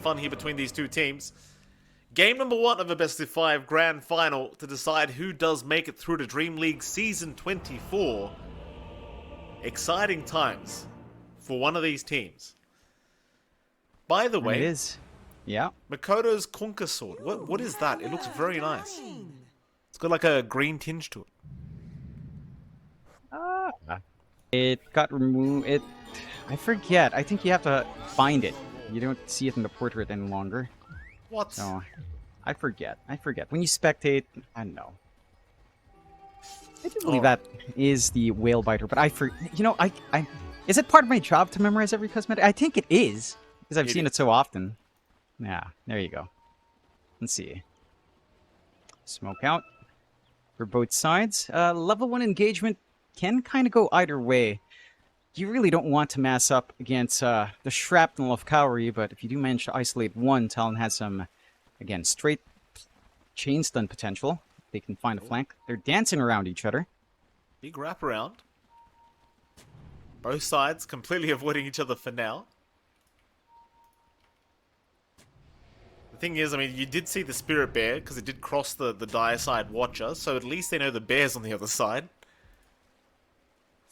fun here between these two teams. Game number 1 of a best of 5 grand final to decide who does make it through to Dream League Season 24. Exciting times for one of these teams. By the way, it is. Yeah. Makoto's Conquer Sword. What is that? It looks very nice. It's got like a green tinge to it. It got removed. I forget. I think you have to find it. You don't see it in the portrait any longer. What? So, I forget. When you spectate, I don't know. I do believe that is the whale biter, but is it part of my job to memorize every cosmetic? I think it is, because I've seen it so often. Yeah, there you go. Let's see. Smoke out for both sides. Level 1 engagement can kind of go either way. You really don't want to mass up against the shrapnel of Kaori, but if you do manage to isolate one, Talon has some, again, straight chain stun potential. They can find a flank. They're dancing around each other. Big wraparound. Both sides completely avoiding each other for now. The thing is, I mean, you did see the Spirit Bear, because it did cross the dire side Watcher, so at least they know the bear's on the other side.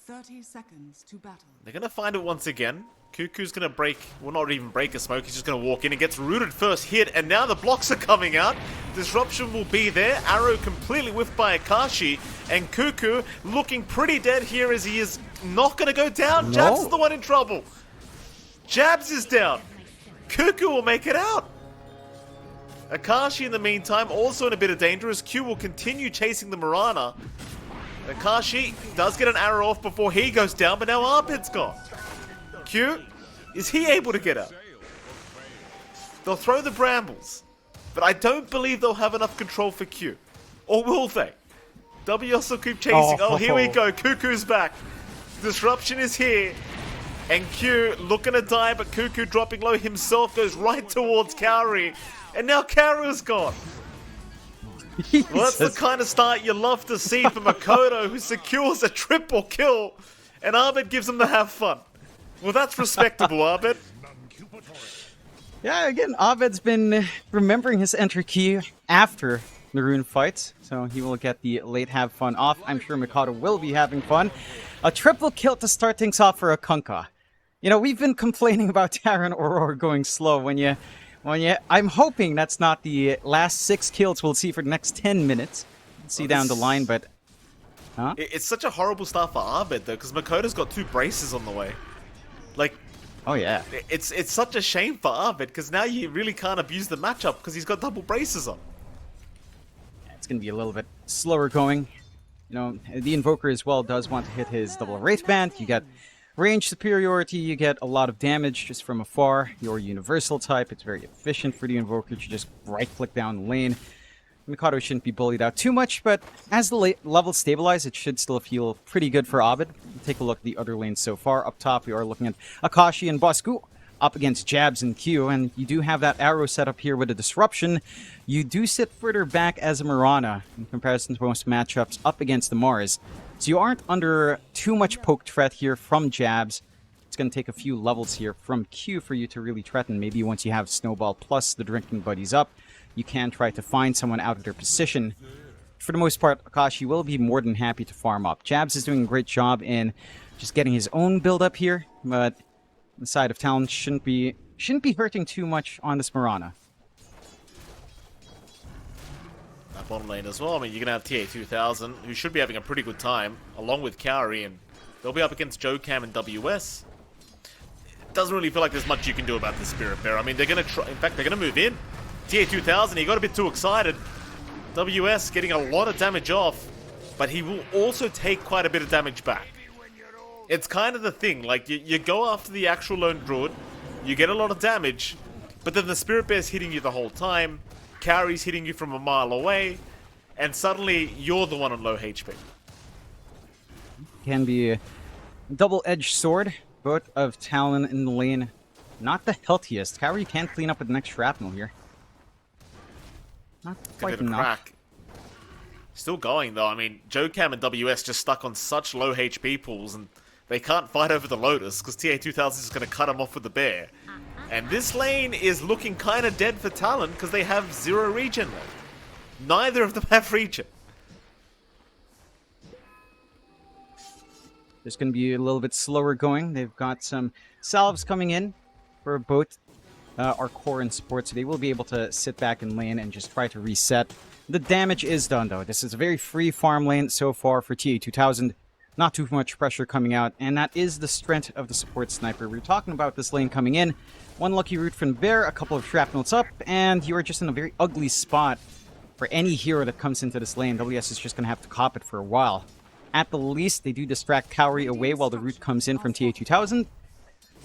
30 seconds to battle. They're going to find it once again. Cuckoo's going to break, well, not even break a smoke, he's just going to walk in and gets rooted first hit, and now the blocks are coming out. Disruption will be there. Arrow completely whiffed by Akashi, and Cuckoo looking pretty dead here as he is not going to go down. No. Jabs is the one in trouble. Jabs is down. Cuckoo will make it out. Akashi, in the meantime, also in a bit of danger as Q will continue chasing the Mirana. Akashi does get an arrow off before he goes down, but now Arbed's gone. Q, is he able to get out? They'll throw the brambles, but I don't believe they'll have enough control for Q. Or will they? WS will keep chasing. Oh, here we go. Cuckoo's back. Disruption is here. And Q looking to die, but Cuckoo dropping low himself goes right towards Kaori. And now Kaoru's gone. Well, that's the kind of start you love to see from Makoto, who secures a triple kill, and Arbed gives him the have fun. Well, that's respectable, Arbed. Yeah, again, Abed's been remembering his entry key after the rune fights, so he will get the late have fun off. I'm sure Makoto will be having fun. A triple kill to start things off for a Kunkka. You know, we've been complaining about Talon Aurora going slow I'm hoping that's not the last 6 kills we'll see for the next 10 minutes. We'll see down the line, but... Huh? It's such a horrible start for Arbed, though, because Makoto's got 2 braces on the way. Like... Oh, yeah. It's such a shame for Arbed, because now you really can't abuse the matchup, because he's got double braces on. It's going to be a little bit slower going. You know, the Invoker as well does want to hit his double Wraith Band. You get range superiority, you get a lot of damage just from afar. Your universal type, it's very efficient for the Invoker to just right-click down the lane. Mikado shouldn't be bullied out too much, but as the level stabilize, it should still feel pretty good for Abed. Take a look at the other lanes so far. Up top, we are looking at Akashi and Bosku up against Jabs and Q, and you do have that arrow set up here with a disruption. You do sit further back as a Mirana in comparison to most matchups up against the Mars. So you aren't under too much poke threat here from Jabs. It's going to take a few levels here from Q for you to really threaten. Maybe once you have Snowball plus the drinking buddies up, you can try to find someone out of their position. For the most part, Akashi will be more than happy to farm up. Jabs is doing a great job in just getting his own build up here, but the side of Talon shouldn't be hurting too much on this Mirana. That bottom lane as well. I mean, you're going to have TA2000, who should be having a pretty good time, along with Kaori, and they'll be up against Jokam and WS. It doesn't really feel like there's much you can do about the Spirit Bear. I mean, they're going to try, in fact, they're going to move in. TA2000, he got a bit too excited. WS getting a lot of damage off, but he will also take quite a bit of damage back. It's kind of the thing, like, you go after the actual lone druid, you get a lot of damage, but then the Spirit Bear's hitting you the whole time, Kaori's hitting you from a mile away, and suddenly you're the one on low HP. Can be a double-edged sword. Both of Talon in the lane, not the healthiest. Kaori can clean up with the next shrapnel here. Not quite enough. Crack. Still going though. I mean, Jokam and WS just stuck on such low HP pools, and they can't fight over the Lotus because TA2000 is just going to cut them off with the bear. And this lane is looking kind of dead for Talon because they have 0 regen left. Neither of them have regen. There's going to be a little bit slower going. They've got some salves coming in for both our core and support, so they will be able to sit back in lane and just try to reset. The damage is done, though. This is a very free farm lane so far for TA2000. Not too much pressure coming out, and that is the strength of the support sniper. We're talking about this lane coming in. One lucky root from Bear, a couple of shrapnels up, and you are just in a very ugly spot for any hero that comes into this lane. WS is just going to have to cop it for a while. At the least, they do distract Cowrie away while the root comes in from TA2000.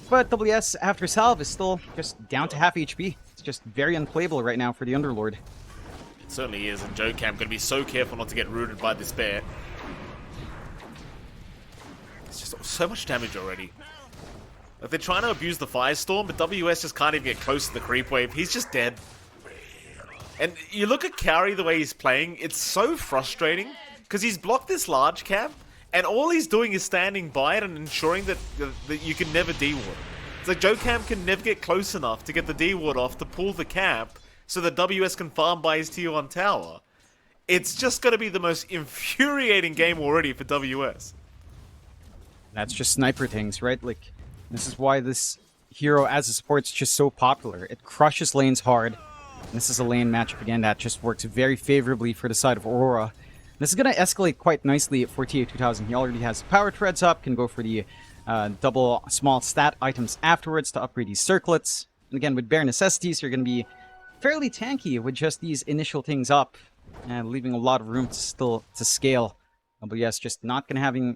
But WS, after salve, is still just down to half HP. It's just very unplayable right now for the Underlord. It certainly is, and Jokam going to be so careful not to get rooted by this bear. It's just so much damage already. Like, they're trying to abuse the Firestorm, but WS just can't even get close to the creep wave. He's just dead. And you look at Cowrie the way he's playing, it's so frustrating, because he's blocked this large camp, and all he's doing is standing by it and ensuring that you can never D-ward. It's like Jokam can never get close enough to get the D-ward off to pull the camp so that WS can farm by his tier 1 tower. It's just going to be the most infuriating game already for WS. That's just sniper things, right? Like, this is why this hero as a support's just so popular. It crushes lanes hard. And this is a lane matchup, again, that just works very favorably for the side of Aurora. This is going to escalate quite nicely for TA2000. He already has power treads up, can go for the double small stat items afterwards to upgrade these circlets. And again, with bare necessities, you're going to be fairly tanky with just these initial things up, and leaving a lot of room to scale. WS just not going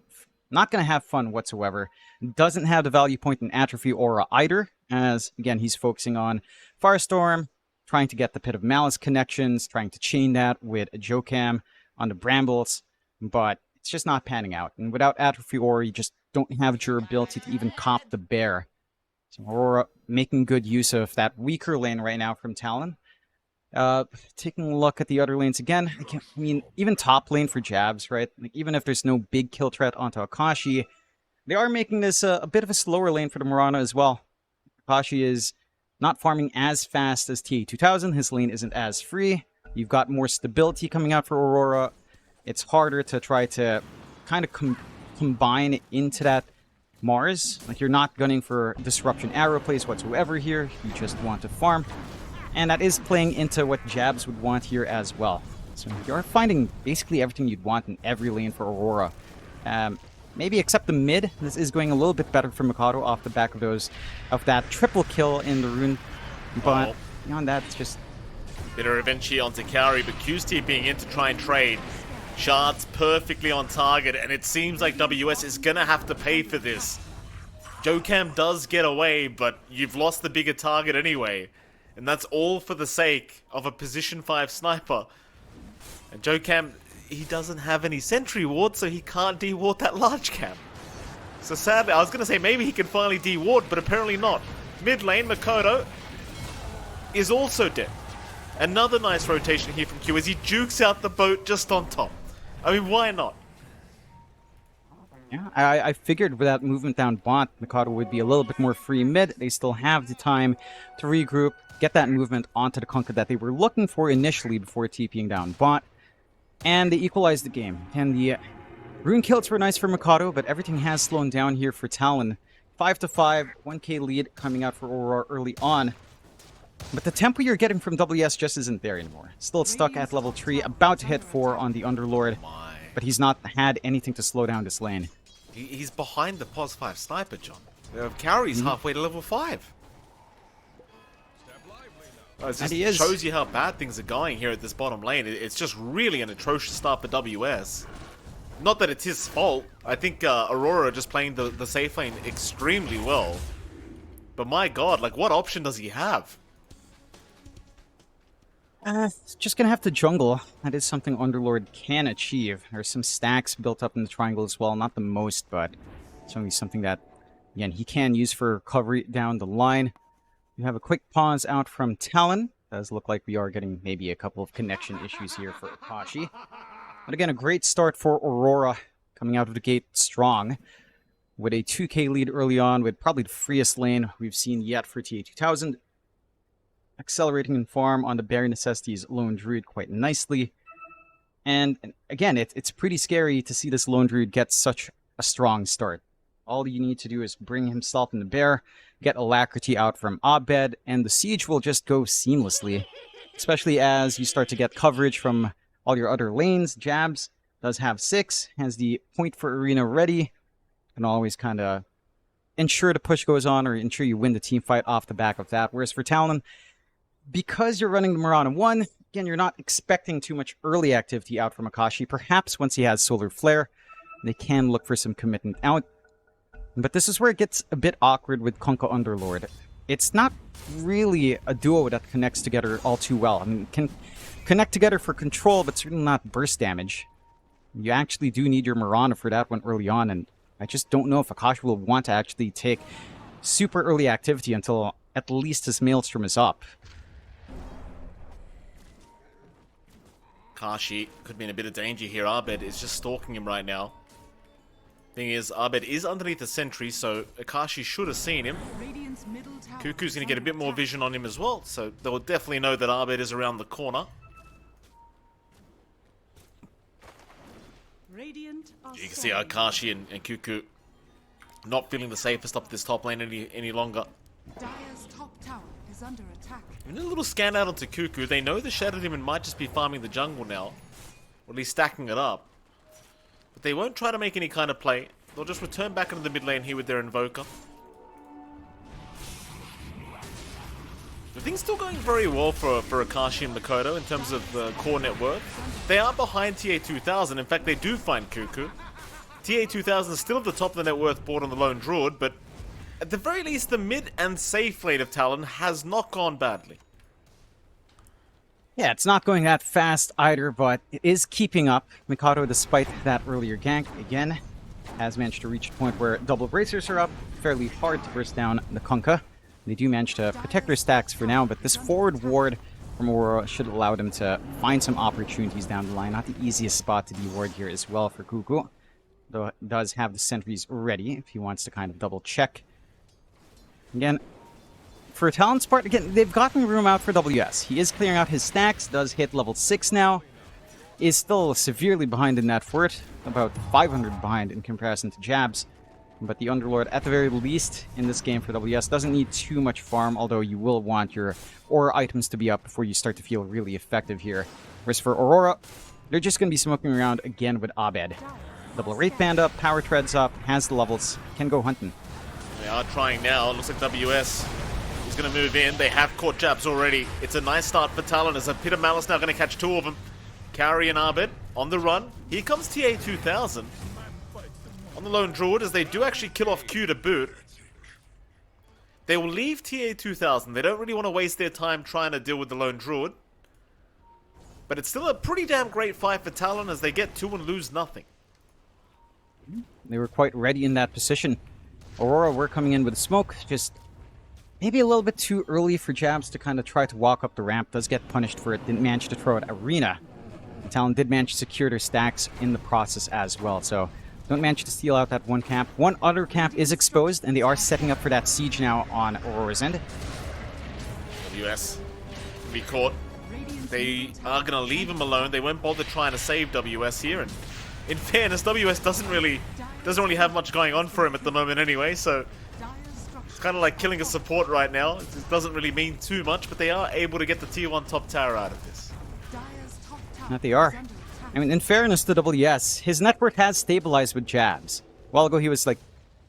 to have fun whatsoever. Doesn't have the value point in Atrophy Aura either, as again he's focusing on Firestorm, trying to get the Pit of Malice connections, trying to chain that with a Jokam on the Brambles, but it's just not panning out. And without Atrophy Aura, you just don't have durability to even comp the bear. So Aurora making good use of that weaker lane right now from Talon. Taking a look at the other lanes again, I mean, even top lane for Jabs, right? Like, even if there's no big kill threat onto Akashi, they are making this a bit of a slower lane for the Mirana as well. Akashi is not farming as fast as TA2000. His lane isn't as free. You've got more stability coming out for Aurora. It's harder to try to kind of combine into that Mars. Like, you're not gunning for disruption arrow plays whatsoever here. You just want to farm. And that is playing into what Jabs would want here as well. So you're finding basically everything you'd want in every lane for Aurora. Maybe except the mid. This is going a little bit better for Mikado off the back of that triple kill in the rune. But beyond that, it's just... Bit of revenge here onto Cowrie, but Q's TPing in to try and trade. Shards perfectly on target, and it seems like WS is gonna have to pay for this. Jokam does get away, but you've lost the bigger target anyway. And that's all for the sake of a position 5 sniper. And Jokam, he doesn't have any sentry ward, so he can't de-ward that large camp. So sadly, I was going to say maybe he can finally de-ward, but apparently not. Mid lane, Makoto is also dead. Another nice rotation here from Q as he jukes out the boat just on top. I mean, why not? Yeah, I figured with that movement down bot, Mikado would be a little bit more free mid. They still have the time to regroup, get that movement onto the Kunkka that they were looking for initially before TPing down bot, and they equalized the game. And the rune kills were nice for Mikado, but everything has slowed down here for Talon. 5-5, 1k lead coming out for Aurora early on. But the tempo you're getting from WS just isn't there anymore. Still stuck at level 3, about to hit 4 on the Underlord, but he's not had anything to slow down this lane. He's behind the POS 5 sniper, John. Cowrie's halfway to level 5. It just shows you how bad things are going here at this bottom lane. It's just really an atrocious start for WS. Not that it's his fault. I think Aurora just playing the safe lane extremely well. But my god, like, what option does he have? Just gonna have to jungle. That is something Underlord can achieve. There's some stacks built up in the triangle as well. Not the most, but it's only something that, again, he can use for recovery down the line. We have a quick pause out from Talon. Does look like we are getting maybe a couple of connection issues here for Akashi. But again, a great start for Aurora, coming out of the gate strong. with a 2k lead early on, with probably the freest lane we've seen yet for TA2000. Accelerating in farm on the Bare Necessities Lone Druid quite nicely. And again, it's pretty scary to see this Lone Druid get such a strong start. All you need to do is bring himself in the Bear, get Alacrity out from Abed, and the Siege will just go seamlessly. Especially as you start to get coverage from all your other lanes. Jabs does have 6, has the point for Arena ready, and always kind of ensure the push goes on or ensure you win the team fight off the back of that. Whereas for Talon, because you're running the Mirana 1, again, you're not expecting too much early activity out from Akashi. Perhaps once he has Solar Flare, they can look for some commitment out. But this is where it gets a bit awkward with Kunkka Underlord. It's not really a duo that connects together all too well. I mean, it can connect together for control, but certainly not burst damage. You actually do need your Mirana for that one early on, and I just don't know if Akashi will want to actually take super early activity until at least his Maelstrom is up. Akashi could be in a bit of danger here. Abed is just stalking him right now. Thing is, Abed is underneath the sentry, so Akashi should have seen him. Cuckoo's going to get a bit more vision on him as well, so they'll definitely know that Abed is around the corner. You can see Akashi and Cuckoo not feeling the safest up this top lane any longer. Dire's top tower is under attack. And a little scan out onto Cuckoo. They know the Shadow Demon might just be farming the jungle now, or at least stacking it up. But they won't try to make any kind of play. They'll just return back into the mid lane here with their Invoker. The thing's still going very well for Akashi and Makoto in terms of core net worth. They are behind TA2000. In fact, they do find Cuckoo. TA2000 is still at the top of the net worth board on the Lone Druid, but at the very least, the mid and safe lane of Talon has not gone badly. Yeah, it's not going that fast either, but it is keeping up. Mikado, despite that earlier gank, again, has managed to reach a point where double bracers are up. Fairly hard to burst down the Kunkka. They do manage to protect their stacks for now, but this forward ward from Aurora should allow them to find some opportunities down the line. Not the easiest spot to de-ward here as well for Cuckoo, though it does have the sentries ready if he wants to kind of double check. Again, for Talon's part, again, they've gotten room out for WS. He is clearing out his stacks, does hit level 6 now, is still severely behind in that fort, about 500 behind in comparison to Jabs. But the Underlord, at the very least, in this game for WS, doesn't need too much farm, although you will want your Aura items to be up before you start to feel really effective here. Whereas for Aurora, they're just going to be smoking around again with Abed. Double Wraith Band up, Power Treads up, has the levels, can go hunting. They are trying now. It looks like WS is going to move in. They have caught Jabs already. It's a nice start for Talon as a Pit of Malice now going to catch 2 of them. Kauri and Abed on the run. Here comes TA2000 on the Lone Druid as they do actually kill off Q to boot. They will leave TA2000. They don't really want to waste their time trying to deal with the Lone Druid. But it's still a pretty damn great fight for Talon as they get 2 and lose nothing. They were quite ready in that position. Aurora were coming in with smoke, just maybe a little bit too early for Jabs to kind of try to walk up the ramp. Does get punished for it, didn't manage to throw it Arena. And Talon did manage to secure their stacks in the process as well, so don't manage to steal out that one camp. One other camp is exposed, and they are setting up for that siege now on Aurora's end. WS can be caught. They are going to leave him alone. They won't bother trying to save WS here, and in fairness, WS doesn't really have much going on for him at the moment anyway, so it's kind of like killing a support right now. It doesn't really mean too much, but they are able to get the tier 1 top tower out of this. That they are. I mean, in fairness to WS, his net worth has stabilized with Jabs. A while ago, he was like,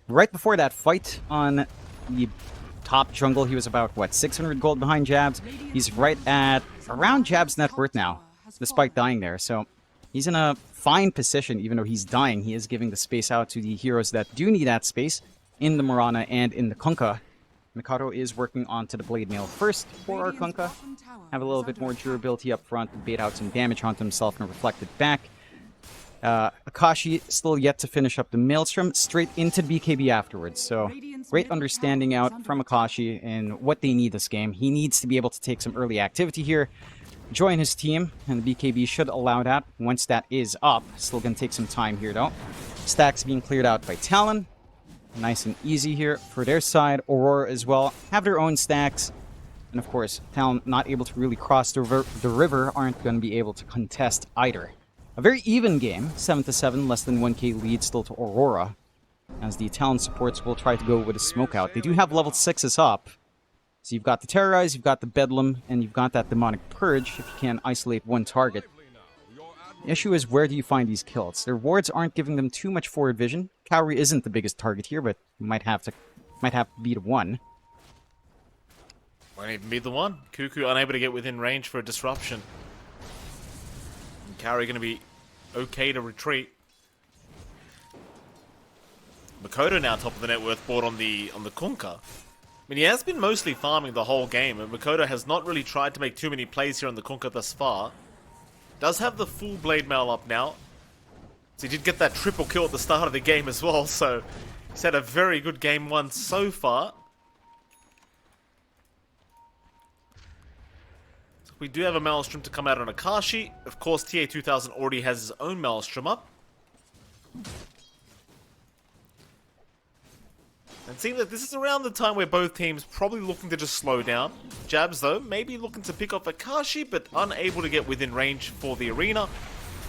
right before that fight on the top jungle, he was about, what, 600 gold behind Jabs? He's right at around Jabs' net worth now, despite dying there, so he's in a fine position. Even though he's dying, he is giving the space out to the heroes that do need that space in the Mirana and in the Kunkka. Mikado is working onto the Blade Mail first for our Kunkka. Have a little bit more durability up front to bait out some damage onto himself and reflect it back. Akashi still yet to finish up the Maelstrom, straight into BKB afterwards. So great understanding out from Akashi in what they need this game. He needs to be able to take some early activity here, join his team, and the BKB should allow that once that is up. Still going to take some time here though. Stacks being cleared out by Talon. Nice and easy here for their side. Aurora as well have their own stacks. And of course, Talon not able to really cross the river aren't going to be able to contest either. A very even game, 7-7, less than 1k lead still to Aurora. As the Talon supports will try to go with a smokeout. They do have level 6s up. So you've got the Terrorize, you've got the Bedlam, and you've got that Demonic Purge if you can isolate one target. The issue is, where do you find these kills? Their wards aren't giving them too much forward vision. Cavalry isn't the biggest target here, but might have to be the one. Won't even be the one. Cuckoo unable to get within range for a disruption. And Carry going to be okay to retreat. Makoto now top of the net worth board on the Kunkka. I mean, he has been mostly farming the whole game, and Makoto has not really tried to make too many plays here on the Kunkka thus far. Does have the full blade mail up now. So he did get that triple kill at the start of the game as well, so he's had a very good game one so far. So we do have a Maelstrom to come out on Akashi. Of course, TA2000 already has his own Maelstrom up. And seeing that this is around the time where both teams probably looking to just slow down. Jabs, though, maybe looking to pick off Akashi, but unable to get within range for the arena.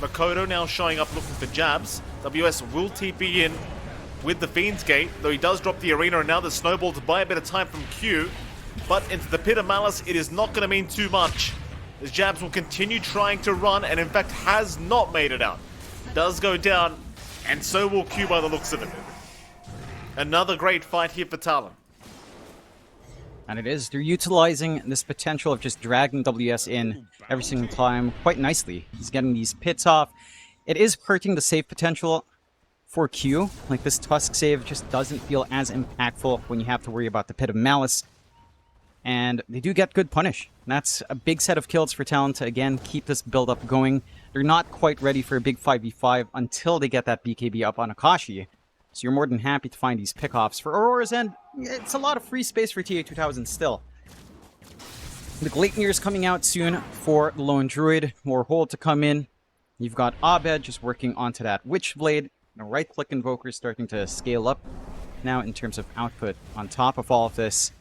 Makoto now showing up looking for Jabs. WS will TP in with the Fiend's Gate, though he does drop the arena, and now the Snowball to buy a bit of time from Q. But into the Pit of Malice, it is not going to mean too much, as Jabs will continue trying to run, and in fact has not made it out. Does go down, and so will Q by the looks of it. Another great fight here for Talon. And it is. They're utilizing this potential of just dragging WS in every single time quite nicely. He's getting these pits off. It is hurting the save potential for Q. Like, this Tusk save just doesn't feel as impactful when you have to worry about the Pit of Malice. And they do get good punish. And that's a big set of kills for Talon to, again, keep this build-up going. They're not quite ready for a big 5v5 until they get that BKB up on Akashi. So you're more than happy to find these pickoffs. For Aurora's end, it's a lot of free space for TA2000 still. The Gleipnir is coming out soon for the Lone Druid. More hold to come in. You've got Abed just working onto that Witchblade. The right-click Invoker starting to scale up now in terms of output on top of all of this.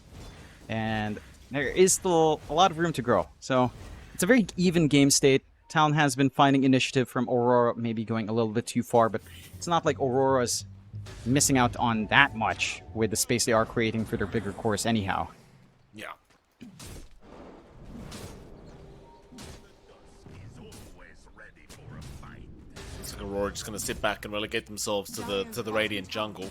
And there is still a lot of room to grow. So it's a very even game state. Talon has been finding initiative from Aurora, maybe going a little bit too far, but it's not like Aurora's missing out on that much with the space they are creating for their bigger course anyhow. Yeah. Looks like Aurora just going to sit back and relegate themselves to the Radiant jungle.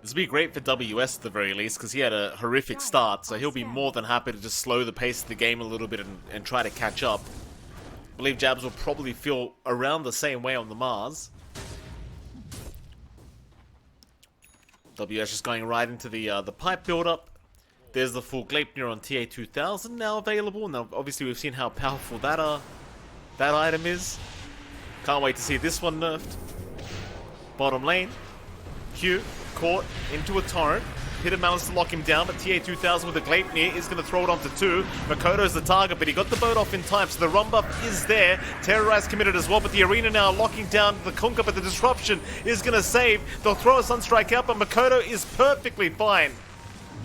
This would be great for WS at the very least, because he had a horrific start, so he'll be more than happy to just slow the pace of the game a little bit and try to catch up. I believe Jabs will probably feel around the same way on the Mars. WS just going right into the pipe build-up. There's the full Gleipnir on TA2000 now available. Now, obviously, we've seen how powerful that item is. Can't wait to see this one nerfed. Bottom lane. Q caught into a torrent. Pit of Malice to lock him down, but TA2000 with the Gleipnir is going to throw it onto 2. Makoto's the target, but he got the boat off in time, so the run buff is there. Terrorize committed as well, but the arena now locking down the Kunkka, but the disruption is going to save. They'll throw a Sunstrike out, but Makoto is perfectly fine.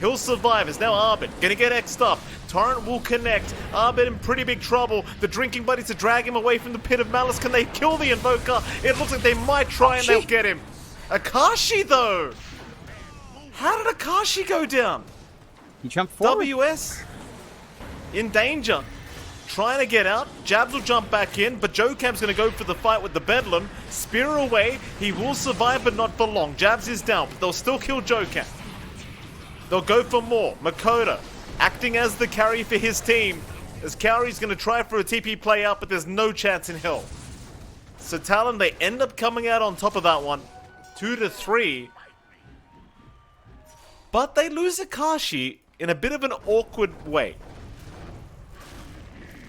He'll survive. It's now Arbit. Gonna get X'd up. Torrent will connect. Arbit in pretty big trouble. The drinking buddies to drag him away from the Pit of Malice. Can they kill the Invoker? It looks like they might try and they'll get him. Akashi, though! How did Akashi go down? He jumped forward. WS in danger. Trying to get out. Jabs will jump back in, but Jokam's going to go for the fight with the Bedlam. Spear away. He will survive, but not for long. Jabs is down, but they'll still kill Jokam. They'll go for more. Makoto acting as the carry for his team. As Carry's going to try for a TP play out, but there's no chance in hell. So Talon, they end up coming out on top of that one. 2-3. But they lose Akashi in a bit of an awkward way.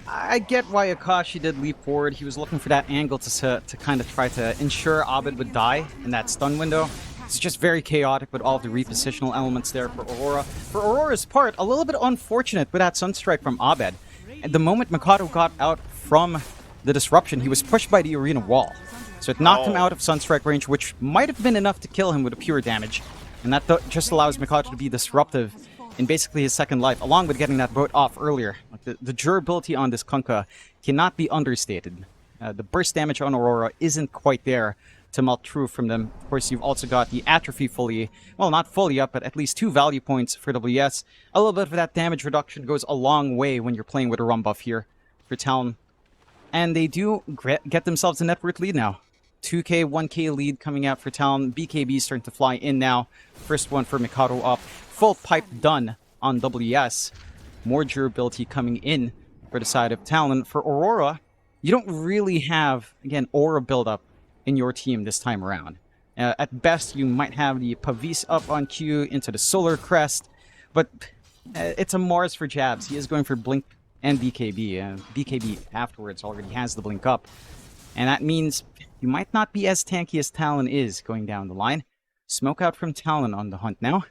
I get why Akashi did leap forward. He was looking for that angle to kind of try to ensure Abed would die in that stun window. It's just very chaotic with all of the repositional elements there for Aurora. For Aurora's part, a little bit unfortunate with that Sunstrike from Abed. And the moment Makoto got out from the disruption, he was pushed by the arena wall. So it knocked him out of Sunstrike range, which might have been enough to kill him with a pure damage. And that just allows Mikado to be disruptive in basically his second life, along with getting that boat off earlier. Like the durability on this Kunkka cannot be understated. The burst damage on Aurora isn't quite there to melt through from them. Of course, you've also got the atrophy fully, well, not fully up, but at least 2 value points for WS. A little bit of that damage reduction goes a long way when you're playing with a run buff here for Talon. And they do get themselves a net worth lead now. 2k, 1k lead coming out for Talon. BKB starting to fly in now. First one for Mikado up. Full pipe done on WS. More durability coming in for the side of Talon. For Aurora, you don't really have, again, aura buildup in your team this time around. At best, you might have the Pavis up on Q into the Solar Crest, but it's a Mars for Jabs. He is going for Blink and BKB. BKB afterwards already has the Blink up, and that means you might not be as tanky as Talon is going down the line. Smoke out from Talon on the hunt now.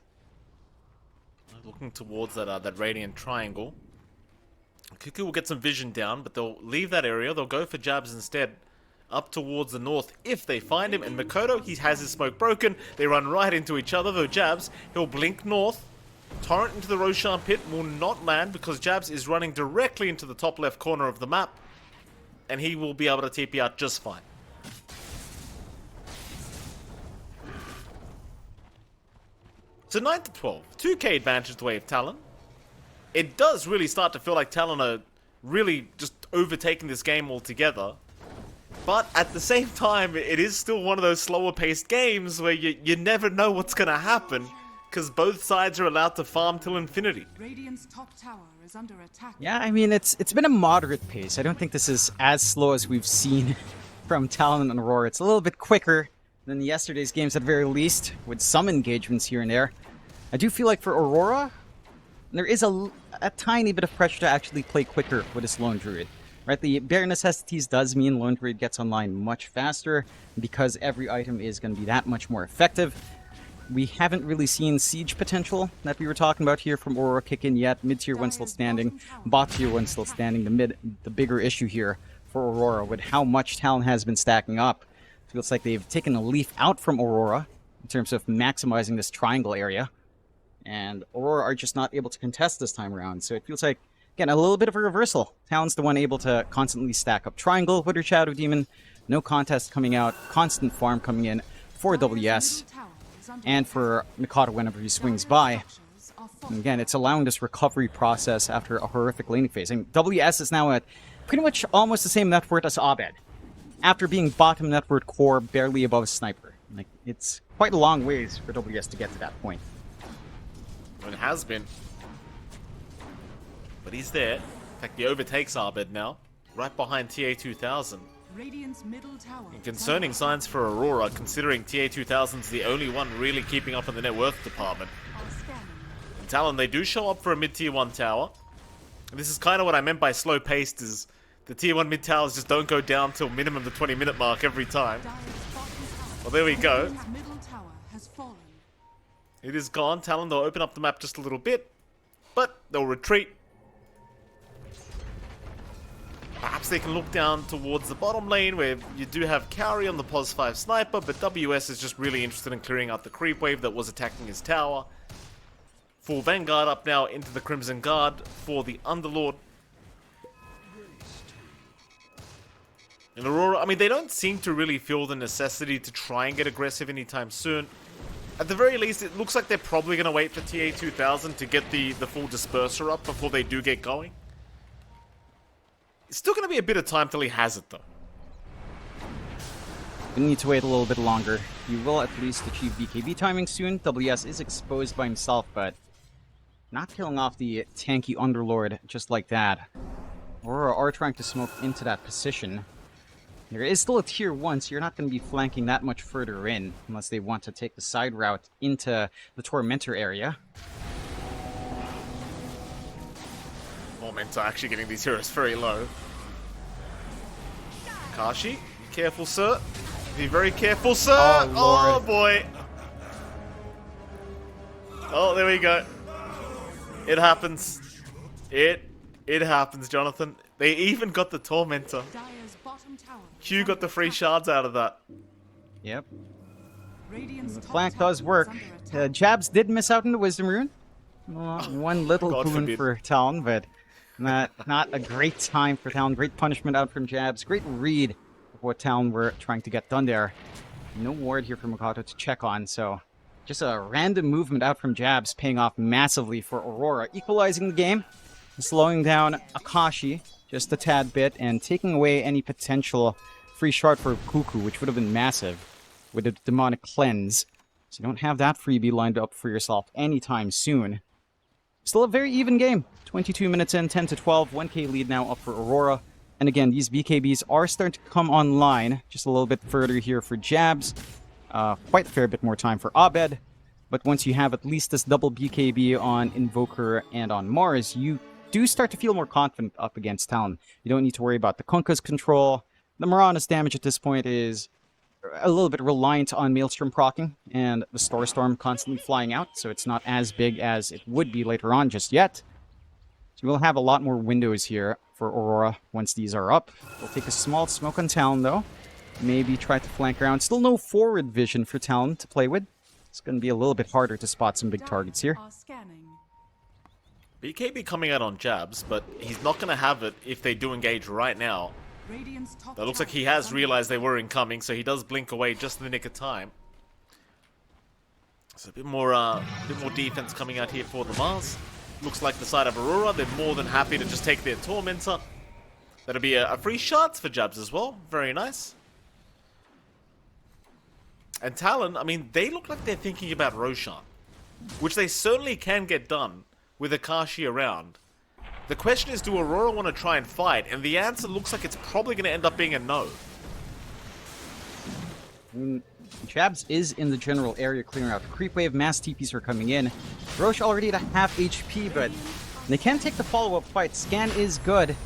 Looking towards that Radiant Triangle. Cuckoo will get some vision down, but they'll leave that area. They'll go for Jabs instead. Up towards the north if they find him. And Mikado, he has his smoke broken. They run right into each other, though Jabs, he'll blink north. Torrent into the Roshan pit will not land because Jabs is running directly into the top left corner of the map. And he will be able to TP out just fine. So 9 to 12. 2k advantage the way of Talon. It does really start to feel like Talon are really just overtaking this game altogether. But at the same time, it is still one of those slower paced games where you never know what's going to happen because both sides are allowed to farm till infinity. Radiant's top tower is under attack. Yeah, I mean, it's been a moderate pace. I don't think this is as slow as we've seen from Talon and Aurora. It's a little bit quicker than yesterday's games at the very least, with some engagements here and there. I do feel like for Aurora, there is a tiny bit of pressure to actually play quicker with this Lone Druid. Right, the bare necessities does mean Lone Druid gets online much faster because every item is going to be that much more effective. We haven't really seen siege potential that we were talking about here from Aurora kick in yet. Mid-tier 1 still standing, bot-tier 1 still standing. The bigger issue here for Aurora with how much Talon has been stacking up. Feels like they've taken a leaf out from Aurora in terms of maximizing this triangle area. And Aurora are just not able to contest this time around, so it feels like, again, a little bit of a reversal. Talon's the one able to constantly stack up triangle with her Shadow Demon. No contest coming out. Constant farm coming in for WS. And for Mikado whenever he swings by. And again, it's allowing this recovery process after a horrific laning phase. I mean, WS is now at pretty much almost the same net worth as Abed. After being bottom net worth core, barely above a sniper. Like, it's quite a long ways for WS to get to that point. It has been. But he's there. In fact, he overtakes Abed now, right behind TA2000. Radiant's middle tower. And concerning signs for Aurora, considering TA2000's the only one really keeping up in the net worth department. And Talon, they do show up for a mid-tier 1 tower. And this is kind of what I meant by slow-paced, is the tier 1 mid towers just don't go down till minimum the 20-minute mark every time. Well, there we go. It is gone. Talon, they'll open up the map just a little bit, but they'll retreat. Perhaps they can look down towards the bottom lane where you do have Kauri on the +5 sniper, but WS is just really interested in clearing out the creep wave that was attacking his tower. Full Vanguard up now into the Crimson Guard for the Underlord. And Aurora, I mean, they don't seem to really feel the necessity to try and get aggressive anytime soon. At the very least, it looks like they're probably going to wait for TA2000 to get the full disperser up before they do get going. It's still going to be a bit of time till he has it, though. We need to wait a little bit longer. He will at least achieve BKB timing soon. WS is exposed by himself, but not killing off the tanky Underlord just like that. Aurora are trying to smoke into that position. There is still a tier 1, so you're not going to be flanking that much further in, unless they want to take the side route into the Tormentor area. Tormentor actually getting these heroes very low. Kashi, be careful, sir. Be very careful, sir. Oh boy. Oh, there we go. It happens. It happens, Jonathan. They even got the Tormentor. Dire's bottom tower. Q got the free shards out of that. Yep. Radiant's The top flank tower does is work. under attack. Jabs did miss out on the Wisdom Rune. One little God boon forbid. for Talon, but not a great time for Talon. Great punishment out from Jabs. Great read of what Talon were trying to get done there. No ward here for Makato to check on, so just a random movement out from Jabs paying off massively for Aurora, equalizing the game, slowing down Akashi just a tad bit, and taking away any potential free shard for Cuckoo, which would have been massive with a demonic cleanse. So you don't have that freebie lined up for yourself anytime soon. Still a very even game. 22 minutes in, 10 to 12, 1k lead now up for Aurora. And again, these BKBs are starting to come online just a little bit further here for Jabs. Quite a fair bit more time for Abed. But once you have at least this double BKB on Invoker and on Mars, you do start to feel more confident up against Talon. You don't need to worry about the Kunkka's control. The Mirana's damage at this point is a little bit reliant on Maelstrom proccing and the Storm constantly flying out, so it's not as big as it would be later on just yet. So we'll have a lot more windows here for Aurora once these are up. We'll take a small smoke on Talon, though. Maybe try to flank around. Still no forward vision for Talon to play with. It's going to be a little bit harder to spot some big targets here. Are scanning. BKB coming out on Jabs, but he's not going to have it if they do engage right now. Radiant's top That looks like tower he is has under realized they were incoming, so he does blink away just in the nick of time. So a bit more defense coming out here for the Mars. Looks like the side of Aurora, they're more than happy to just take their Tormentor. That'll be a free shots for Jabs as well. Very nice. And Talon, I mean, they look like they're thinking about Roshan, which they certainly can get done with Akashi around. The question is, do Aurora want to try and fight? And the answer looks like it's probably going to end up being a no. Jabs is in the general area clearing out. Creep wave, mass TPs are coming in. Roche already at a half HP, but they can take the follow-up fight. Scan is good.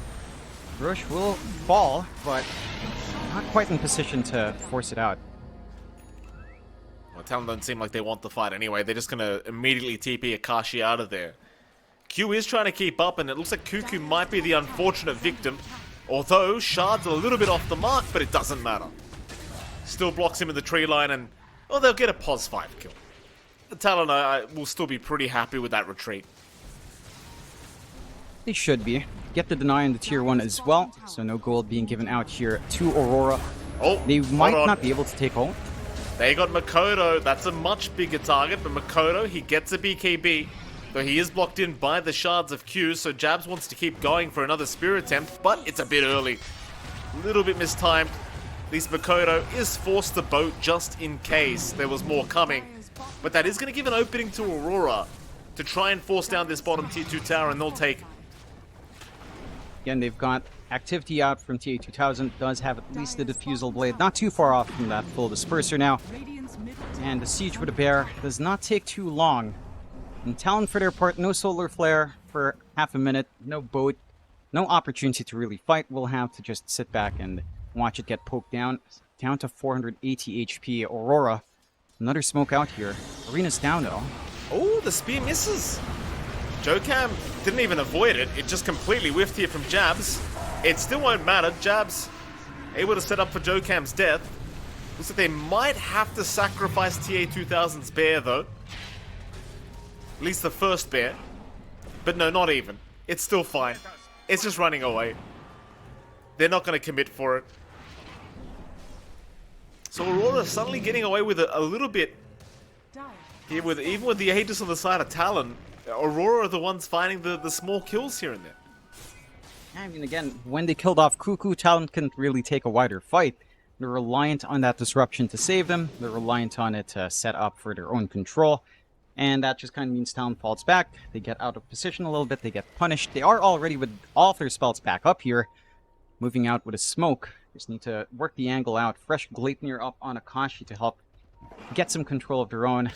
Roche will fall, but not quite in position to force it out. Well, Talon don't seem like they want the fight anyway. They're just going to immediately TP Akashi out of there. Q is trying to keep up, and it looks like Cuckoo might be the unfortunate victim. Although, Shard's a little bit off the mark, but it doesn't matter. Still blocks him in the tree line, and, well, they'll get a pos 5 kill. The Talon will still be pretty happy with that retreat. They should be. Get the deny in the tier 1 as well, so no gold being given out here to Aurora. Oh, They might hold on. not be able to take ult. They got Makoto. That's a much bigger target, but Makoto, he gets a BKB. Though he is blocked in by the shards of Q, so Jabs wants to keep going for another spear attempt, but it's a bit early. A little bit mistimed. At least Makoto is forced to boat just in case there was more coming. But that is going to give an opening to Aurora to try and force down this bottom tier 2 tower, and they'll take it. Again, they've got activity out from TA2000. Does have at least the Diffusal Blade. Not too far off from that full Disperser now. Radiant's middle tower And the siege with a bear does not take too long. And Talon, for their part, no Solar Flare for half a minute, no boat, no opportunity to really fight. We'll have to just sit back and watch it get poked down. Down to 480 HP. Aurora, another smoke out here. Arena's down, though. Oh, the spear misses. Jokam didn't even avoid it. It just completely whiffed here from Jabs. It still won't matter. Jabs able to set up for Jokam's death. Looks like they might have to sacrifice TA2000's bear, though. At least the first bear. But no, not even. It's still fine. It's just running away. They're not going to commit for it. So Aurora suddenly getting away with a little bit Dire here, with even with the Aegis on the side of Talon. Aurora are the ones finding the small kills here and there. I mean, again, when they killed off Cuckoo, Talon couldn't really take a wider fight. They're reliant on that disruption to save them. They're reliant on it to set up for their own control. And that just kind of means Talon falls back. They get out of position a little bit. They get punished. They are already with all of their spells back up here. Moving out with a smoke. Just need to work the angle out. Fresh Gleipnir up on Akashi to help get some control of their own.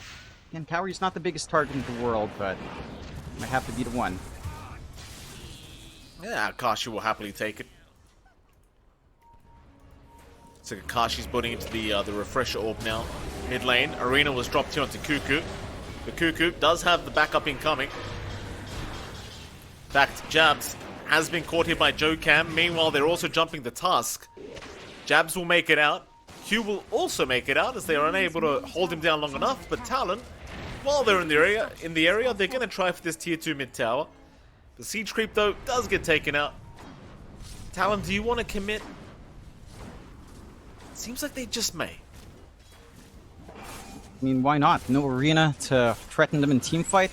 Again, Cowrie's not the biggest target in the world, but might have to be the one. Yeah, Akashi will happily take it. So Akashi's putting into the refresher orb now. Mid lane, Arena was dropped here onto Cuckoo. The Cuckoo does have the backup incoming. Back to Jabs. has been caught here by Joe Cam. Meanwhile, they're also jumping the Tusk. Jabs will make it out. Q will also make it out as they are unable to hold him down long enough. But Talon, while they're in the area, they're going to try for this tier 2 mid tower. The siege creep, though, does get taken out. Talon, do you want to commit? Seems like they just may. I mean, why not? No arena to threaten them in teamfight.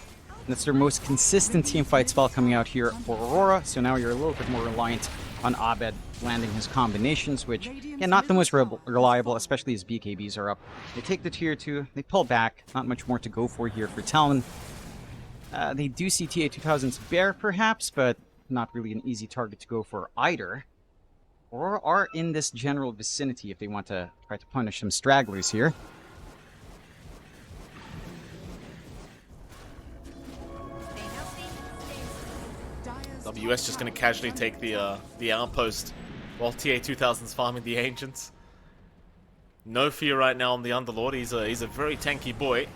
That's their most consistent teamfight spell coming out here for Aurora, so now you're a little bit more reliant on Abed landing his combinations, which, yeah, not the most reliable, especially as BKBs are up. They take the tier 2, they pull back, not much more to go for here for Talon. They do see TA2000's Bear, perhaps, but not really an easy target to go for either. Aurora are in this general vicinity if they want to try to punish some stragglers here. WS just going to casually take the outpost while TA2000's farming the Ancients. No fear right now on the Underlord. He's a very tanky boy.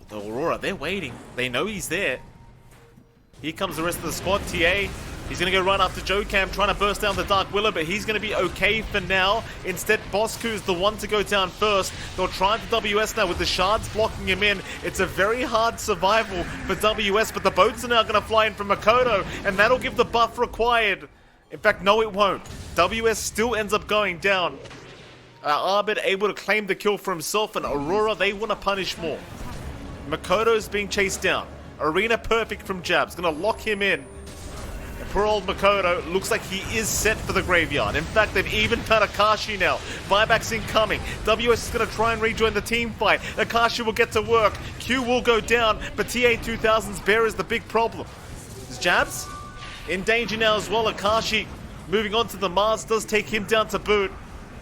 The Aurora, they're waiting. They know he's there. Here comes the rest of the squad. TA, he's going to go right after Joe Cam, trying to burst down the Dark Willow, but he's going to be okay for now. Instead, Bosku is the one to go down first. They'll try the WS now with the shards blocking him in. It's a very hard survival for WS, but the boats are now going to fly in from Makoto, and that'll give the buff required. In fact, no, it won't. WS still ends up going down. Abed able to claim the kill for himself, and Aurora, they want to punish more. Makoto's being chased down. Arena perfect from Jabs, gonna lock him in. And poor old Makoto looks like he is set for the graveyard. In fact, they've even found Akashi now. Buyback's incoming. WS is gonna try and rejoin the team fight. Akashi will get to work. Q will go down, but TA2000's Bear is the big problem. Is Jabs in danger now as well? Akashi moving on to the Mars does take him down to boot.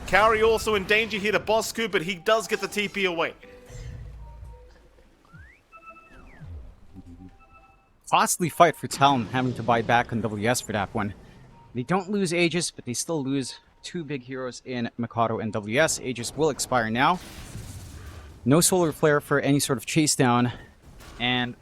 Kaori also in danger here to Bosku, but he does get the TP away. Costly fight for Talon, having to buy back on WS for that one. They don't lose Aegis, but they still lose two big heroes in Makoto and WS. Aegis will expire now. No Solar Flare for any sort of chase down. And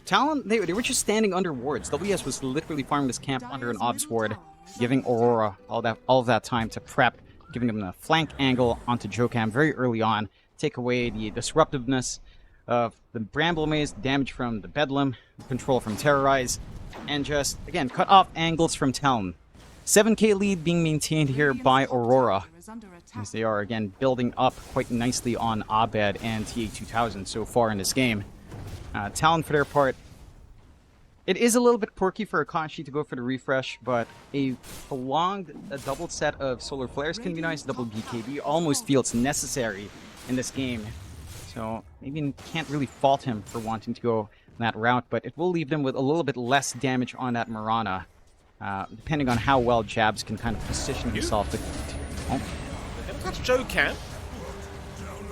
Talon, they were just standing under wards. WS was literally farming this camp under an Obs ward, giving Aurora all of that time to prep, giving them the flank angle onto Jokam very early on, take away the disruptiveness of the Bramble Maze, damage from the Bedlam, control from Terrorize, and just, again, cut off angles from Talon. 7k lead being maintained here by Aurora, as they are, again, building up quite nicely on Abed and TA2000 so far in this game. Talon, for their part, it is a little bit quirky for Akashi to go for the refresh, but a double set of Solar Flares can be nice. Double BKB almost feels necessary in this game. So maybe can't really fault him for wanting to go that route, but it will leave them with a little bit less damage on that Mirana, depending on how well Jabs can kind of position himself. They're going to touch Joe Cam.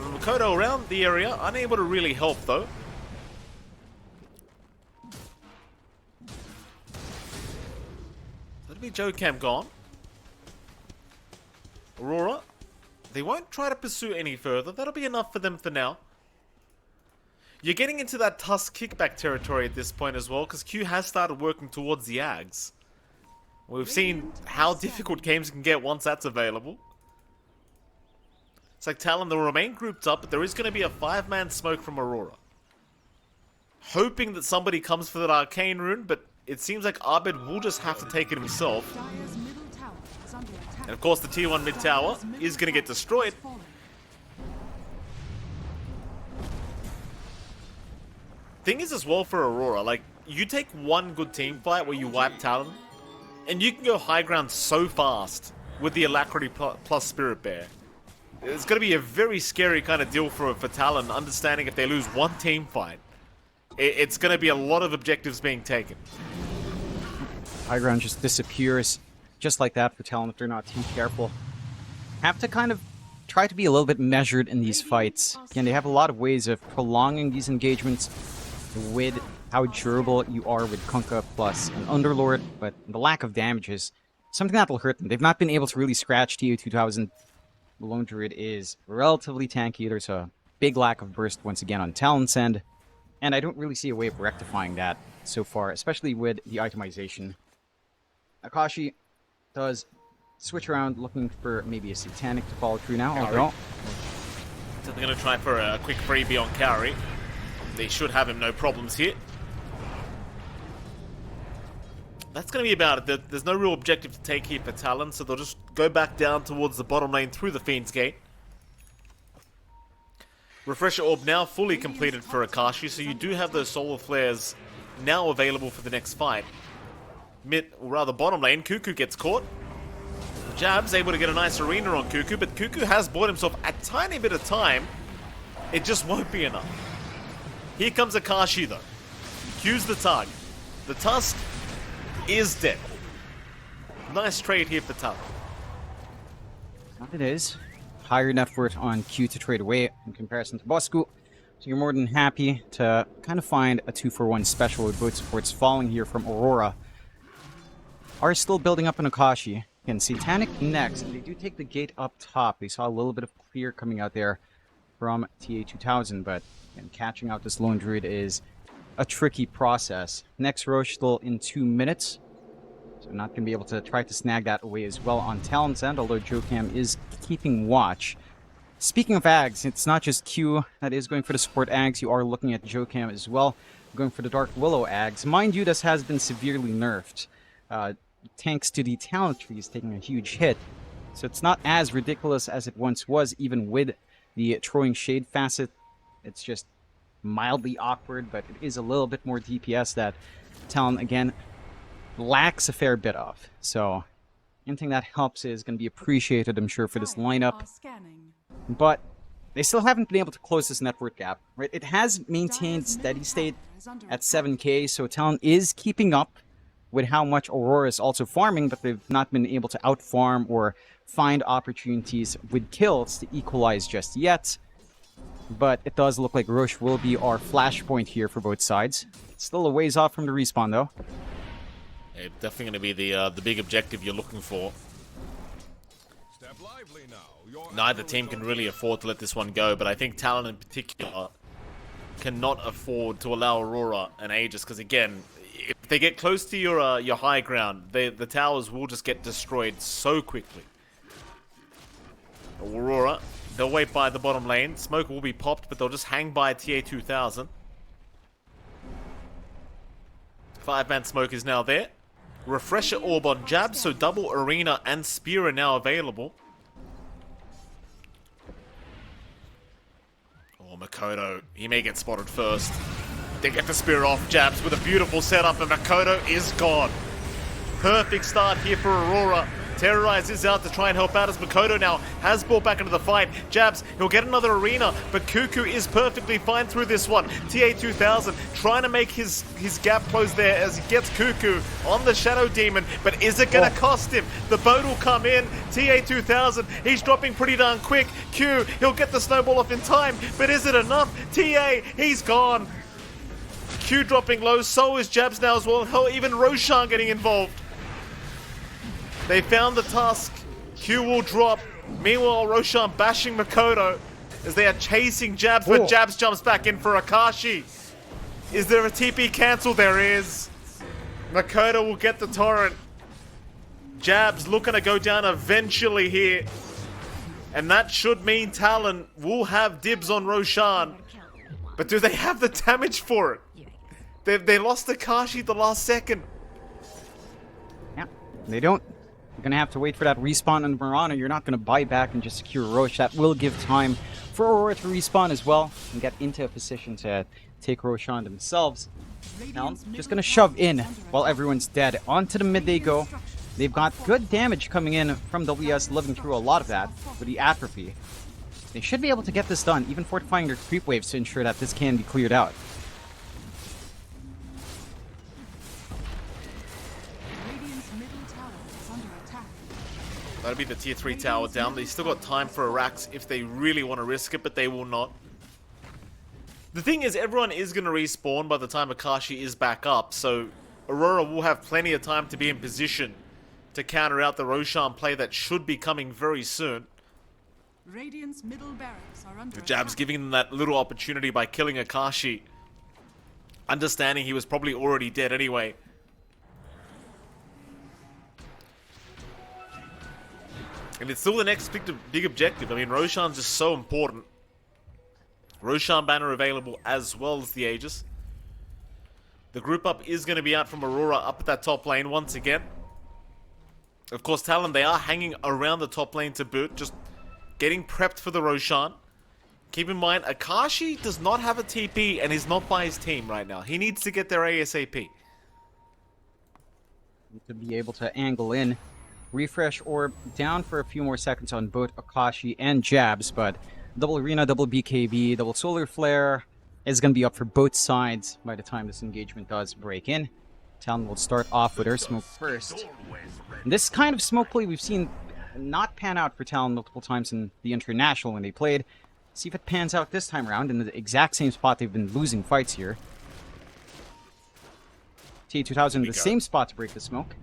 Makoto around the area, unable to really help though. That'll be Joe Cam gone. Aurora, they won't try to pursue any further. That'll be enough for them for now. You're getting into that Tusk kickback territory at this point as well, because Q has started working towards the Ags. We've seen how difficult games can get once that's available. It's like Talon, they'll remain grouped up, but there is going to be a 5-man smoke from Aurora. Hoping that somebody comes for that Arcane Rune, but it seems like Abed will just have to take it himself. And of course the tier 1 mid tower is going to get destroyed. Thing is as well for Aurora, like, you take one good team fight where you wipe Talon, and you can go high ground so fast with the Alacrity plus Spirit Bear. It's going to be a very scary kind of deal for Talon, understanding if they lose one team fight, it's going to be a lot of objectives being taken. High ground just disappears, just like that for Talon if they're not too careful. Have to kind of try to be a little bit measured in these fights. Again, they have a lot of ways of prolonging these engagements with how durable you are with Kunkka plus an Underlord, but the lack of damage is something that will hurt them. They've not been able to really scratch TA2000. The Lone Druid is relatively tanky. There's a big lack of burst once again on Talon's end. And I don't really see a way of rectifying that so far, especially with the itemization. Akashi does switch around looking for maybe a Satanic to follow through now, although... So they're going to try for a quick freebie on Kaori. They should have him no problems here. That's going to be about it. There's no real objective to take here for Talon, so they'll just go back down towards the bottom lane through the Fiend's Gate. Refresher Orb now fully completed for Akashi, so you do have those Solar Flares now available for the next fight. Mid, or rather bottom lane, Cuckoo gets caught. Jab's able to get a nice arena on Cuckoo, but Cuckoo has bought himself a tiny bit of time. It just won't be enough. Here comes Akashi though. Q's the target. The Tusk is dead. Nice trade here for Talon. It is. Higher net worth on Q to trade away in comparison to Bosku. So you're more than happy to kind of find a 2-for-1 special with both supports falling here from Aurora. Are still building up an Akashi. Again, Satanic next. And they do take the gate up top. They saw a little bit of clear coming out there from TA2000, but again, catching out this lone druid is a tricky process. Next Roche still in 2 minutes. So not going to be able to try to snag that away as well on Talon's end, although Jokam is keeping watch. Speaking of Ags, it's not just Q that is going for the support Ags. You are looking at Jokam as well, going for the Dark Willow Ags. Mind you, this has been severely nerfed. Thanks to the talent trees taking a huge hit. So it's not as ridiculous as it once was, even with the throwing shade facet. It's just mildly awkward, but it is a little bit more DPS that Talon, again, lacks a fair bit of. So anything that helps is going to be appreciated, I'm sure, for this lineup. But they still haven't been able to close this network gap, right? It has maintained steady state at 7k, so Talon is keeping up with how much Aurora is also farming, but they've not been able to outfarm or find opportunities with kills to equalize just yet. But it does look like Roche will be our flashpoint here for both sides. It's still a ways off from the respawn, though. It's definitely going to be the big objective you're looking for. Neither team can really afford to let this one go, but I think Talon in particular cannot afford to allow Aurora an Aegis, because again, if they get close to your high ground, the towers will just get destroyed so quickly. Aurora, they'll wait by the bottom lane. Smoke will be popped, but they'll just hang by TA2000. 5-man Smoke is now there. Refresher Orb on Jab, so double Arena and Spear are now available. Oh, Makoto, he may get spotted first. They get the Spear off. Jabs with a beautiful setup, and Makoto is gone. Perfect start here for Aurora. Terrorize is out to try and help out as Makoto now has brought back into the fight. Jabs, he'll get another arena, but Cuckoo is perfectly fine through this one. TA2000 trying to make his gap close there as he gets Cuckoo on the Shadow Demon, but is it going to cost him? The boat will come in. TA2000, he's dropping pretty darn quick. Q, he'll get the snowball off in time, but is it enough? TA, he's gone. Q dropping low, so is Jabs now as well. Hell, even Roshan getting involved. They found the Tusk. Q will drop. Meanwhile, Roshan bashing Makoto as they are chasing Jabs, but Jabs jumps back in for Akashi. Is there a TP cancel? There is. Makoto will get the torrent. Jabs looking to go down eventually here. And that should mean Talon will have dibs on Roshan. But do they have the damage for it? They lost Akashi the last second. Yeah, they don't. You're going to have to wait for that respawn on Mirana. You're not going to buy back and just secure Roche. That will give time for Aurora to respawn as well and get into a position to take Roshan themselves. Now, just going to shove in while everyone's dead. Onto the mid they go. They've got good damage coming in from WS, living through a lot of that with the Atrophy. They should be able to get this done, even fortifying their creep waves to ensure that this can be cleared out. That'll be the tier 3 tower down. They still got time for a Rax if they really want to risk it, but they will not. The thing is, everyone is going to respawn by the time Akashi is back up, so Aurora will have plenty of time to be in position to counter out the Roshan play that should be coming very soon. Radiant's middle barracks are under Jab's giving them that little opportunity by killing Akashi. Understanding he was probably already dead anyway. And it's still the next big objective. I mean, Roshan's just so important. Roshan banner available as well as the Aegis. The group up is going to be out from Aurora up at that top lane once again. Of course, Talon, they are hanging around the top lane to boot, just getting prepped for the Roshan. Keep in mind, Akashi does not have a TP and is not by his team right now. He needs to get there ASAP. To be able to angle in. Refresh orb down for a few more seconds on both Akashi and Jabs, but double arena, double BKB, double solar flare is going to be up for both sides by the time this engagement does break in. Talon will start off with her smoke first. And this kind of smoke play we've seen not pan out for Talon multiple times in the International when they played. See if it pans out this time around in the exact same spot they've been losing fights here. T2000 in the same spot to break the smoke.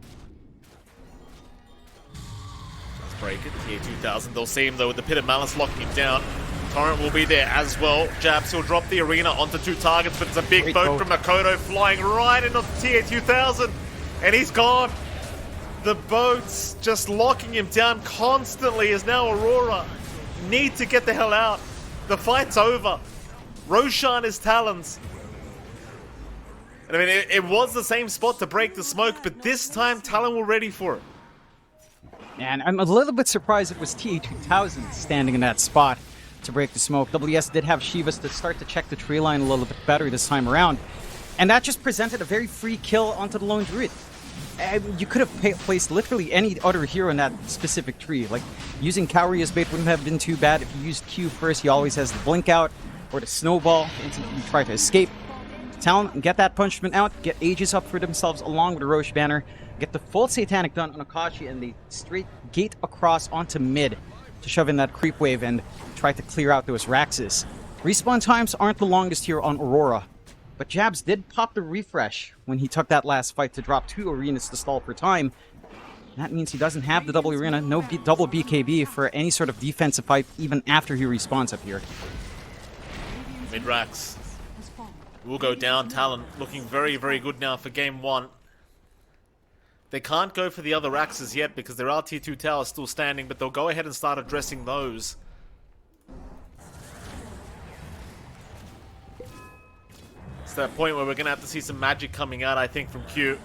Let's break it. T2000, they'll see him though with the Pit of Malice locking him down. Torrent will be there as well. Jabs will drop the arena onto 2 targets, but it's a big boat from Makoto flying right into TA2000, and he's gone. The boats just locking him down constantly as now Aurora need to get the hell out. The fight's over. Roshan is Talon's. And I mean, it was the same spot to break the smoke, but this time Talon were ready for it. And I'm a little bit surprised it was TA2000 standing in that spot to break the smoke. WS did have Shivas to start to check the tree line a little bit better this time around. And that just presented a very free kill onto the lone druid. You could have placed literally any other hero in that specific tree. Like, using Kaori as bait wouldn't have been too bad. If you used Q first, he always has the blink out or the snowball until you try to escape. Talon, get that punishment out, get Aegis up for themselves along with the Roche banner, get the full Satanic done on Akashi, and they straight gate across onto mid to shove in that creep wave and try to clear out those Raxes. Respawn times aren't the longest here on Aurora, but Jabs did pop the refresh when he took that last fight to drop 2 arenas to stall for time. That means he doesn't have the double arena, no double BKB for any sort of defensive fight even after he respawns up here. Mid-Rax will go down. Talon looking very, very good now for game 1. They can't go for the other Raxes yet because there are tier 2 towers still standing, but they'll go ahead and start addressing those. It's that point where we're going to have to see some magic coming out, I think, from Q.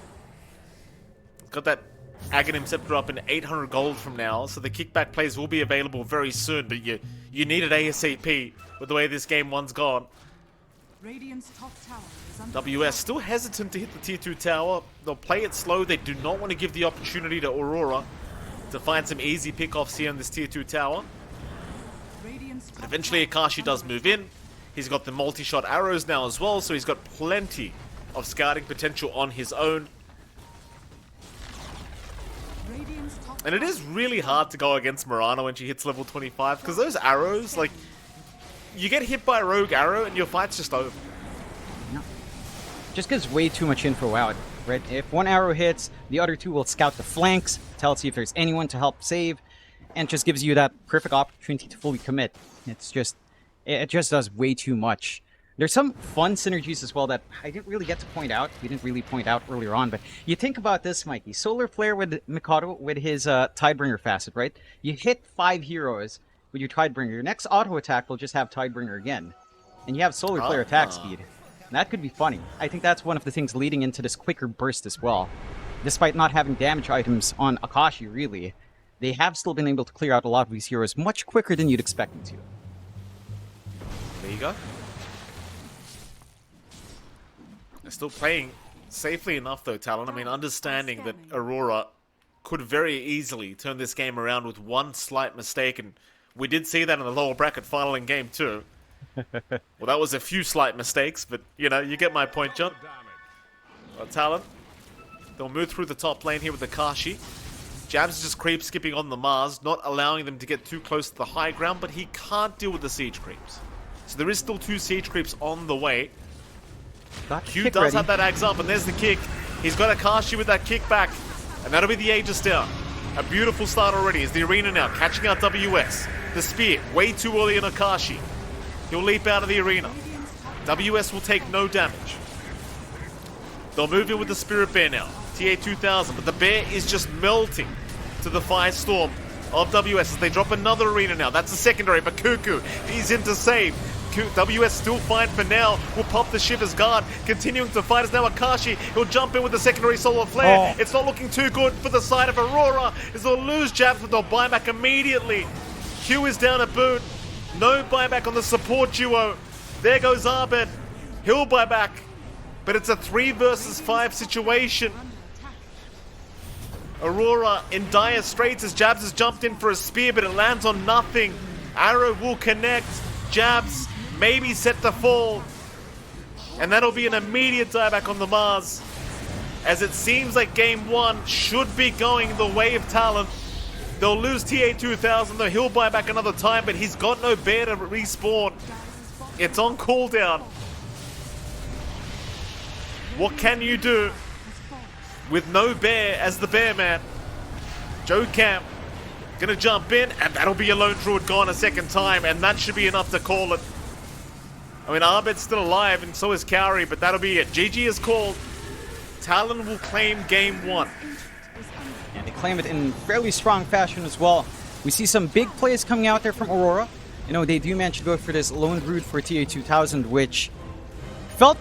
Got that Aghanim Scepter up in 800 gold from now, so the kickback plays will be available very soon, but you need it ASAP with the way this game 1's gone. Radiant's top tower is under WS still hesitant to hit the tier 2 tower. They'll play it slow. They do not want to give the opportunity to Aurora to find some easy pickoffs here in this tier 2 tower. Radiant's But eventually Akashi does move in. He's got the multi-shot arrows now as well, so he's got plenty of scouting potential on his own. Radiant's top And it is really hard to go against Mirana when she hits level 25, because those arrows, like, you get hit by a rogue arrow and your fight's just over. No. Just gives way too much info out, right? If one arrow hits, the other 2 will scout the flanks, tell us if there's anyone to help save, and just gives you that perfect opportunity to fully commit. It just does way too much. There's some fun synergies as well that I didn't really get to point out. We didn't really point out earlier on, but you think about this, Mikey. Solar Flare with Mikado with his Tidebringer facet, right? You hit 5 heroes with your Tidebringer. Your next auto attack will just have Tidebringer again. And you have Solar Flare attack speed. And that could be funny. I think that's one of the things leading into this quicker burst as well. Despite not having damage items on Akashi, really, they have still been able to clear out a lot of these heroes much quicker than you'd expect them to. There you go. They're still playing safely enough though, Talon. I mean, understanding that Aurora could very easily turn this game around with one slight mistake, and we did see that in the lower bracket final in game 2. Well, that was a few slight mistakes, but, you know, you get my point, John. Talon, they'll move through the top lane here with the Kashi. Jabs is just creep skipping on the Mars, not allowing them to get too close to the high ground, but he can't deal with the siege creeps. So there is still 2 siege creeps on the way. Q does have that Axe up, and there's the kick. He's got Akashi with that kick back, and that'll be the Aegis down. A beautiful start already as the arena now catching out WS. The spear, way too early in Akashi. He'll leap out of the arena. WS will take no damage. They'll move in with the Spirit Bear now. TA2000, but the Bear is just melting to the Firestorm of WS as they drop another arena now. That's the secondary, but Cuckoo, he's in to save. WS still fine for now. Will pop the Shiver's Guard. Continuing to fight is now Akashi. He'll jump in with the secondary Solar Flare. It's not looking too good for the side of Aurora. As they'll lose jabs, but they'll buy back immediately. Q is down a boot. No buyback on the support duo. There goes Abed. He'll buy back. But it's a 3 versus 5 situation. Aurora in dire straits as Jabs has jumped in for a spear, but it lands on nothing. Arrow will connect. Jabs maybe set to fall. And that'll be an immediate dieback on the Mars. As it seems like game 1 should be going the way of Talon. They'll lose TA2000, though he'll buy back another time, but he's got no bear to respawn. It's on cooldown. What can you do with no bear as the bear man? Joe Camp gonna jump in, and that'll be a lone druid gone a second time, and that should be enough to call it. I mean, Arbed's still alive, and so is Cowrie, but that'll be it. GG is called. Talon will claim game 1. And they claim it in fairly strong fashion as well. We see some big plays coming out there from Aurora. You know, they do manage to go for this lone druid for TA2000, which felt